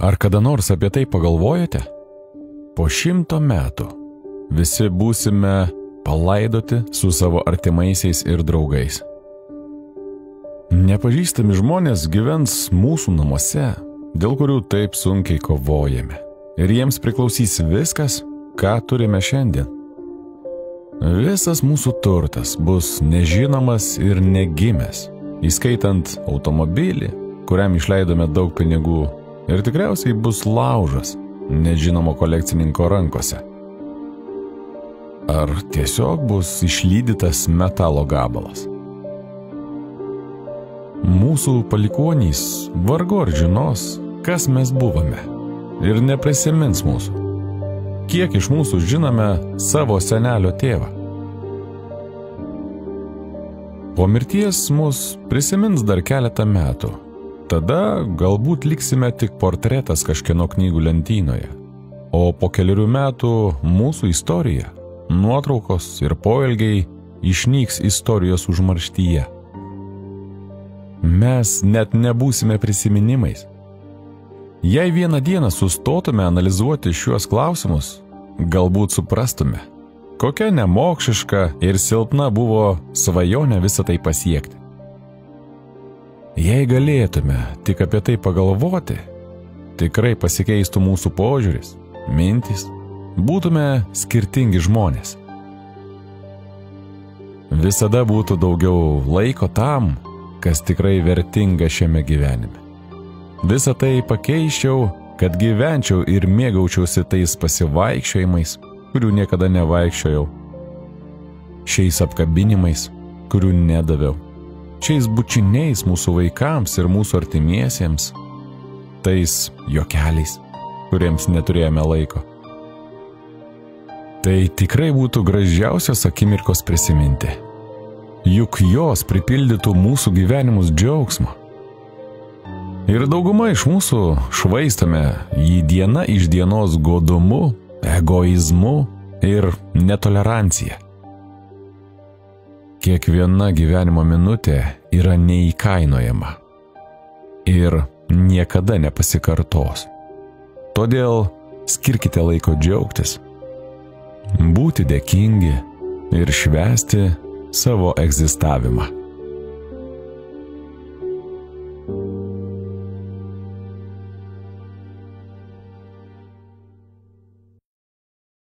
Ar kada nors apie tai pagalvojate? Po 100 metų visi būsime palaidoti su savo artimaisiais ir draugais. Nepažįstami žmonės gyvens mūsų namuose, dėl kurių taip sunkiai kovojame. Ir jiems priklausys viskas, ką turime šiandien. Visas mūsų turtas bus nežinomas ir negimęs, įskaitant automobilį, kuriam išleidome daug pinigų, ir tikriausiai bus laužas nežinomo kolekcininko rankose. Ar tiesiog bus išlydytas metalo gabalas. Mūsų palikuonys vargu ar žinos, kas mes buvome, ir neprisimins mūsų. Kiek iš mūsų žinome savo senelio tėvą? Po mirties mus prisimins dar keletą metų. Tada galbūt liksime tik portretas kažkieno knygų lentynoje. O po kelių metų mūsų istorija, nuotraukos ir poelgiai išnyks istorijos užmarštyje. Mes net nebūsime prisiminimais. Jei vieną dieną sustotume analizuoti šiuos klausimus, galbūt suprastume, kokia nemokšiška ir silpna buvo svajonė visą tai pasiekti. Jei galėtume tik apie tai pagalvoti, tikrai pasikeistų mūsų požiūris, mintys, būtume skirtingi žmonės. Visada būtų daugiau laiko tam, kas tikrai vertinga šiame gyvenime. Visą tai pakeičiau, kad gyvenčiau ir mėgaučiausi tais pasivaikščiojimais, kurių niekada nevaikščiojau, šiais apkabinimais, kurių nedaviau, šiais bučiniais mūsų vaikams ir mūsų artimiesiems, tais juokeliais, kuriems neturėjome laiko. Tai tikrai būtų gražiausios akimirkos prisiminti. Juk jos pripildytų mūsų gyvenimus džiaugsmo. Ir dauguma iš mūsų švaistome jį diena iš dienos godumu, egoizmu ir netolerancija. Kiekviena gyvenimo minutė yra neįkainojama ir niekada nepasikartos. Todėl skirkite laiko džiaugtis, būti dėkingi ir švęsti savo egzistavimą.